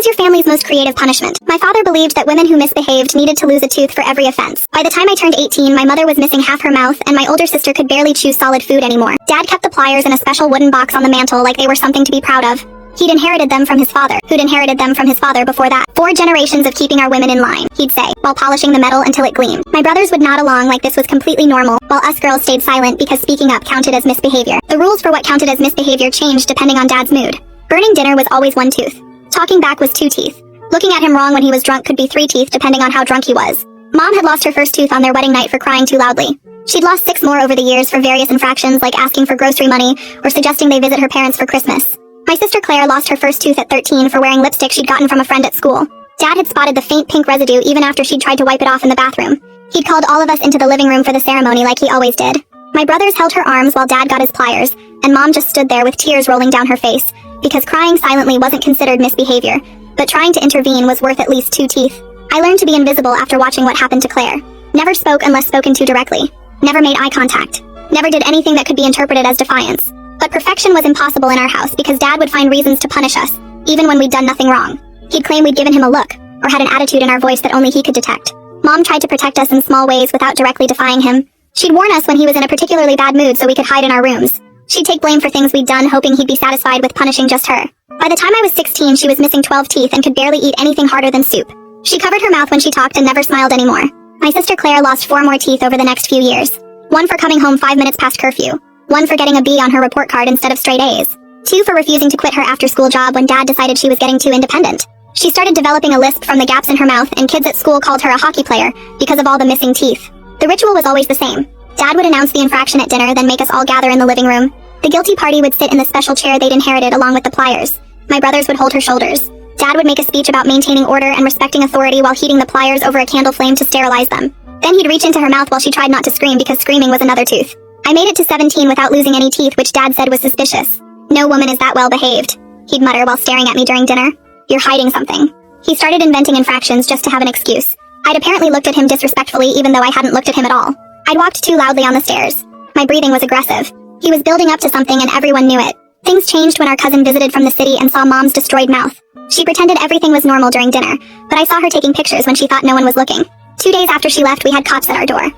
was your family's most creative punishment? My father believed that women who misbehaved needed to lose a tooth for every offense. By the time I turned 18, my mother was missing half her mouth, and my older sister could barely chew solid food anymore. Dad kept the pliers in a special wooden box on the mantle like they were something to be proud of. He'd inherited them from his father, who'd inherited them from his father before that. 4 generations of keeping our women in line, he'd say, while polishing the metal until it gleamed. My brothers would nod along like this was completely normal, while us girls stayed silent because speaking up counted as misbehavior. The rules for what counted as misbehavior changed depending on Dad's mood. Burning dinner was always 1 tooth. Talking back was 2 teeth. Looking at him wrong when he was drunk could be 3 teeth depending on how drunk he was. Mom had lost her first tooth on their wedding night for crying too loudly. She'd lost 6 more over the years for various infractions like asking for grocery money or suggesting they visit her parents for Christmas. My sister Claire lost her first tooth at 13 for wearing lipstick she'd gotten from a friend at school. Dad had spotted the faint pink residue even after she'd tried to wipe it off in the bathroom. He'd called all of us into the living room for the ceremony like he always did. My brothers held her arms while Dad got his pliers, and Mom just stood there with tears rolling down her face, because crying silently wasn't considered misbehavior, but trying to intervene was worth at least 2 teeth. I learned to be invisible after watching what happened to Claire. Never spoke unless spoken to directly. Never made eye contact. Never did anything that could be interpreted as defiance. But perfection was impossible in our house because Dad would find reasons to punish us, even when we'd done nothing wrong. He'd claim we'd given him a look, or had an attitude in our voice that only he could detect. Mom tried to protect us in small ways without directly defying him. She'd warn us when he was in a particularly bad mood so we could hide in our rooms. She'd take blame for things we'd done, hoping he'd be satisfied with punishing just her. By the time I was 16, she was missing 12 teeth and could barely eat anything harder than soup. She covered her mouth when she talked and never smiled anymore. My sister Claire lost 4 more teeth over the next few years. 1 for coming home 5 minutes past curfew. 1 for getting a B on her report card instead of straight A's. 2 for refusing to quit her after-school job when Dad decided she was getting too independent. She started developing a lisp from the gaps in her mouth, and kids at school called her a hockey player because of all the missing teeth. The ritual was always the same. Dad would announce the infraction at dinner, then make us all gather in the living room. The guilty party would sit in the special chair they'd inherited along with the pliers. My brothers would hold her shoulders. Dad would make a speech about maintaining order and respecting authority while heating the pliers over a candle flame to sterilize them. Then he'd reach into her mouth while she tried not to scream because screaming was another tooth. I made it to 17 without losing any teeth, which Dad said was suspicious. "No woman is that well behaved," he'd mutter while staring at me during dinner. "You're hiding something." He started inventing infractions just to have an excuse. I'd apparently looked at him disrespectfully even though I hadn't looked at him at all. I'd walked too loudly on the stairs. My breathing was aggressive. He was building up to something and everyone knew it. Things changed when our cousin visited from the city and saw Mom's destroyed mouth. She pretended everything was normal during dinner, but I saw her taking pictures when she thought no one was looking. 2 days after she left, we had cops at our door.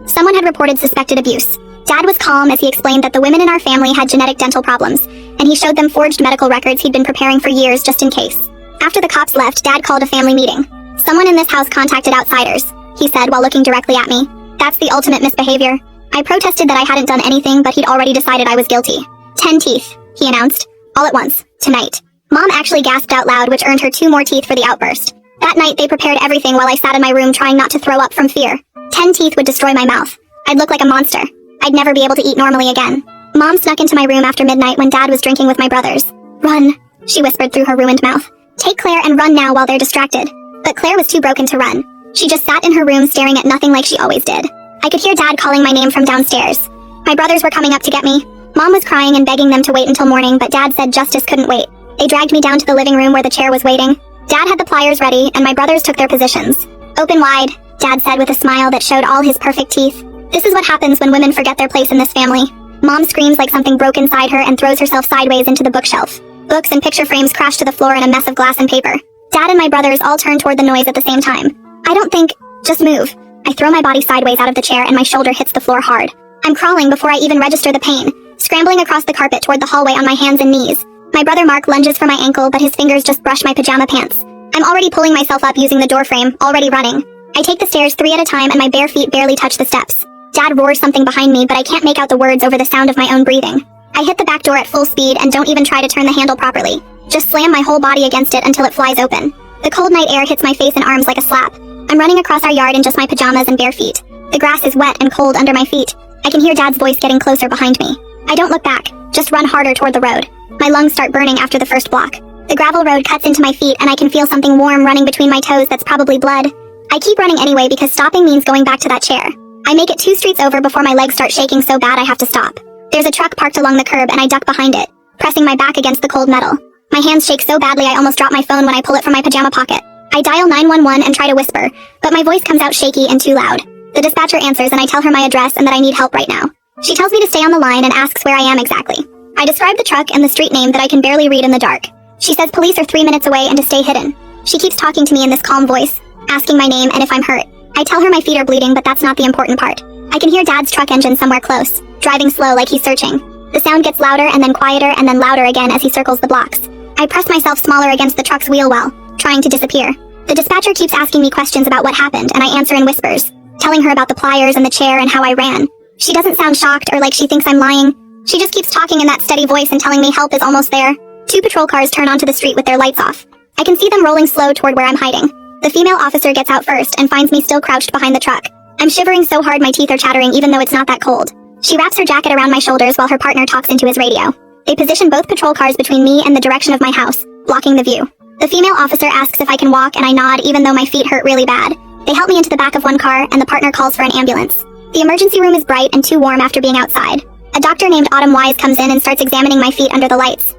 Someone had reported suspected abuse. Dad was calm as he explained that the women in our family had genetic dental problems, and he showed them forged medical records he'd been preparing for years just in case. After the cops left, Dad called a family meeting. "Someone in this house contacted outsiders," he said while looking directly at me. "That's the ultimate misbehavior." I protested that I hadn't done anything, but he'd already decided I was guilty. 10 teeth, he announced, all at once, tonight. Mom actually gasped out loud, which earned her 2 more teeth for the outburst. That night, they prepared everything while I sat in my room trying not to throw up from fear. 10 teeth would destroy my mouth. I'd look like a monster. I'd never be able to eat normally again. Mom snuck into my room after midnight when Dad was drinking with my brothers. "Run," she whispered through her ruined mouth. "Take Claire and run now while they're distracted." But Claire was too broken to run. She just sat in her room staring at nothing like she always did. I could hear Dad calling my name from downstairs. My brothers were coming up to get me. Mom was crying and begging them to wait until morning, but Dad said justice couldn't wait. They dragged me down to the living room where the chair was waiting. Dad had the pliers ready, and my brothers took their positions. "Open wide," Dad said with a smile that showed all his perfect teeth. "This is what happens when women forget their place in this family." Mom screams like something broke inside her and throws herself sideways into the bookshelf. Books and picture frames crash to the floor in a mess of glass and paper. Dad and my brothers all turn toward the noise at the same time. "I don't think... just move." I throw my body sideways out of the chair and my shoulder hits the floor hard. I'm crawling before I even register the pain, scrambling across the carpet toward the hallway on my hands and knees. My brother Mark lunges for my ankle, but his fingers just brush my pajama pants. I'm already pulling myself up using the door frame, already running. I take the stairs 3 at a time and my bare feet barely touch the steps. Dad roars something behind me, but I can't make out the words over the sound of my own breathing. I hit the back door at full speed and don't even try to turn the handle properly. Just slam my whole body against it until it flies open. The cold night air hits my face and arms like a slap. I'm running across our yard in just my pajamas and bare feet. The grass is wet and cold under my feet. I can hear Dad's voice getting closer behind me. I don't look back, just run harder toward the road. My lungs start burning after the first block. The gravel road cuts into my feet and I can feel something warm running between my toes that's probably blood. I keep running anyway because stopping means going back to that chair. I make it 2 streets over before my legs start shaking so bad I have to stop. There's a truck parked along the curb and I duck behind it, pressing my back against the cold metal. My hands shake so badly I almost drop my phone when I pull it from my pajama pocket. I dial 911 and try to whisper, but my voice comes out shaky and too loud. The dispatcher answers and I tell her my address and that I need help right now. She tells me to stay on the line and asks where I am exactly. I describe the truck and the street name that I can barely read in the dark. She says police are 3 minutes away and to stay hidden. She keeps talking to me in this calm voice, asking my name and if I'm hurt. I tell her my feet are bleeding, but that's not the important part. I can hear Dad's truck engine somewhere close, driving slow like he's searching. The sound gets louder and then quieter and then louder again as he circles the blocks. I press myself smaller against the truck's wheel well, trying to disappear. The dispatcher keeps asking me questions about what happened, and I answer in whispers, telling her about the pliers and the chair and how I ran. She doesn't sound shocked or like she thinks I'm lying. She just keeps talking in that steady voice and telling me help is almost there. 2 patrol cars turn onto the street with their lights off. I can see them rolling slow toward where I'm hiding. The female officer gets out first and finds me still crouched behind the truck. I'm shivering so hard my teeth are chattering even though it's not that cold. She wraps her jacket around my shoulders while her partner talks into his radio. They position both patrol cars between me and the direction of my house, blocking the view. The female officer asks if I can walk and I nod even though my feet hurt really bad. They help me into the back of one car and the partner calls for an ambulance. The emergency room is bright and too warm after being outside. A doctor named Autumn Wise comes in and starts examining my feet under the lights.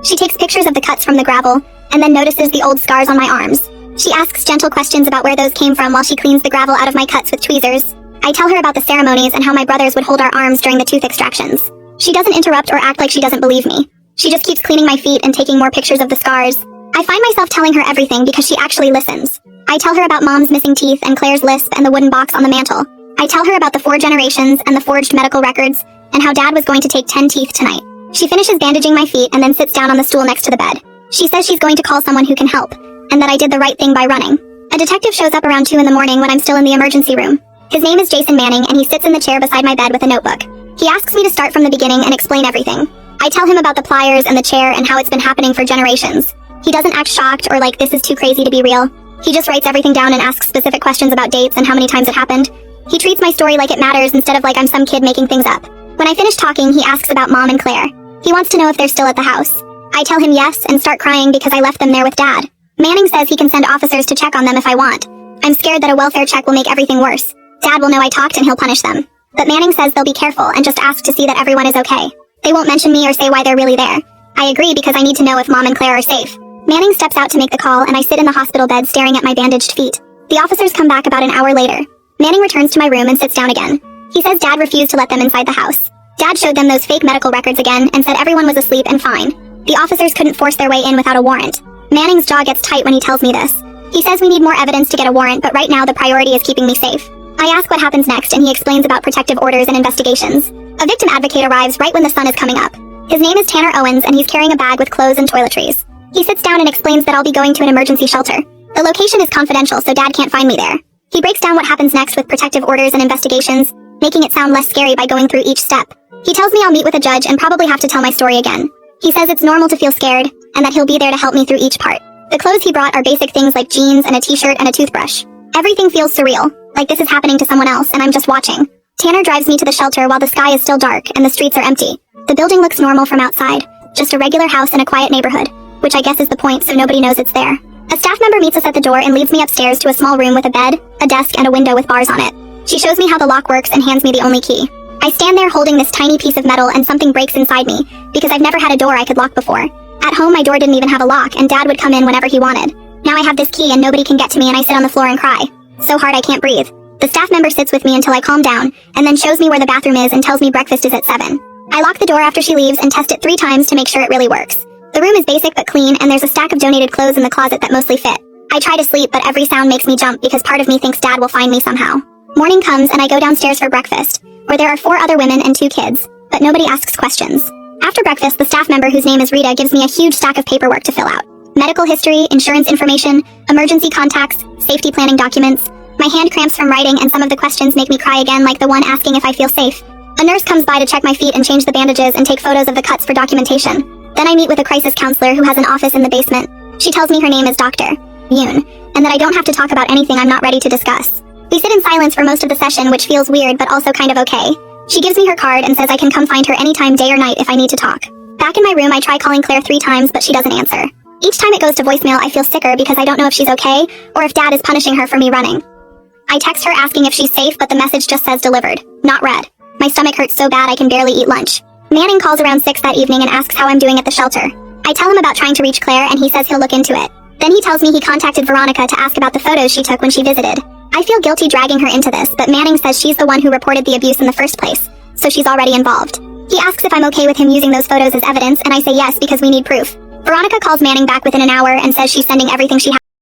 She takes pictures of the cuts from the gravel and then notices the old scars on my arms. She asks gentle questions about where those came from while she cleans the gravel out of my cuts with tweezers. I tell her about the ceremonies and how my brothers would hold our arms during the tooth extractions. She doesn't interrupt or act like she doesn't believe me. She just keeps cleaning my feet and taking more pictures of the scars. I find myself telling her everything because she actually listens. I tell her about Mom's missing teeth and Claire's lisp and the wooden box on the mantle. I tell her about the 4 generations and the forged medical records and how Dad was going to take 10 teeth tonight. She finishes bandaging my feet and then sits down on the stool next to the bed. She says she's going to call someone who can help, and that I did the right thing by running. A detective shows up around 2 in the morning when I'm still in the emergency room. His name is Jason Manning and he sits in the chair beside my bed with a notebook. He asks me to start from the beginning and explain everything. I tell him about the pliers and the chair and how it's been happening for generations. He doesn't act shocked or like this is too crazy to be real. He just writes everything down and asks specific questions about dates and how many times it happened. He treats my story like it matters instead of like I'm some kid making things up. When I finish talking, he asks about Mom and Claire. He wants to know if they're still at the house. I tell him yes and start crying because I left them there with Dad. Manning says he can send officers to check on them if I want. I'm scared that a welfare check will make everything worse. Dad will know I talked and he'll punish them. But Manning says they'll be careful and just ask to see that everyone is okay. They won't mention me or say why they're really there. I agree because I need to know if Mom and Claire are safe. Manning steps out to make the call and I sit in the hospital bed staring at my bandaged feet. The officers come back about an hour later. Manning returns to my room and sits down again. He says Dad refused to let them inside the house. Dad showed them those fake medical records again and said everyone was asleep and fine. The officers couldn't force their way in without a warrant. Manning's jaw gets tight when he tells me this. He says we need more evidence to get a warrant, but right now the priority is keeping me safe. I ask what happens next and he explains about protective orders and investigations. A victim advocate arrives right when the sun is coming up. His name is Tanner Owens and he's carrying a bag with clothes and toiletries. He sits down and explains that I'll be going to an emergency shelter. The location is confidential so Dad can't find me there. He breaks down what happens next with protective orders and investigations, making it sound less scary by going through each step. He tells me I'll meet with a judge and probably have to tell my story again. He says it's normal to feel scared and that he'll be there to help me through each part. The clothes he brought are basic things like jeans and a t-shirt and a toothbrush. Everything feels surreal, like this is happening to someone else and I'm just watching. Tanner drives me to the shelter while the sky is still dark and the streets are empty. The building looks normal from outside, just a regular house in a quiet neighborhood, which I guess is the point so nobody knows it's there. A staff member meets us at the door and leads me upstairs to a small room with a bed, a desk, and a window with bars on it. She shows me how the lock works and hands me the only key. I stand there holding this tiny piece of metal and something breaks inside me, because I've never had a door I could lock before. At home my door didn't even have a lock and Dad would come in whenever he wanted. Now I have this key and nobody can get to me and I sit on the floor and cry. So hard I can't breathe. The staff member sits with me until I calm down, and then shows me where the bathroom is and tells me breakfast is at 7. I lock the door after she leaves and test it 3 times to make sure it really works. The room is basic but clean and there's a stack of donated clothes in the closet that mostly fit. I try to sleep but every sound makes me jump because part of me thinks Dad will find me somehow. Morning comes and I go downstairs for breakfast, where there are 4 other women and 2 kids, but nobody asks questions. After breakfast, the staff member whose name is Rita gives me a huge stack of paperwork to fill out. Medical history, insurance information, emergency contacts, safety planning documents. My hand cramps from writing and some of the questions make me cry again, like the one asking if I feel safe. A nurse comes by to check my feet and change the bandages and take photos of the cuts for documentation. Then I meet with a crisis counselor who has an office in the basement. She tells me her name is Dr. Yoon, and that I don't have to talk about anything I'm not ready to discuss. We sit in silence for most of the session, which feels weird but also kind of okay. She gives me her card and says I can come find her anytime, day or night, if I need to talk. Back in my room, I try calling Claire 3 times, but she doesn't answer. Each time it goes to voicemail, I feel sicker because I don't know if she's okay, or if Dad is punishing her for me running. I text her asking if she's safe, but the message just says delivered, not read. My stomach hurts so bad I can barely eat lunch. Manning calls around 6 that evening and asks how I'm doing at the shelter. I tell him about trying to reach Claire and he says he'll look into it. Then he tells me he contacted Veronica to ask about the photos she took when she visited. I feel guilty dragging her into this, but Manning says she's the one who reported the abuse in the first place, so she's already involved. He asks if I'm okay with him using those photos as evidence and I say yes because we need proof. Veronica calls Manning back within an hour and says she's sending everything she has.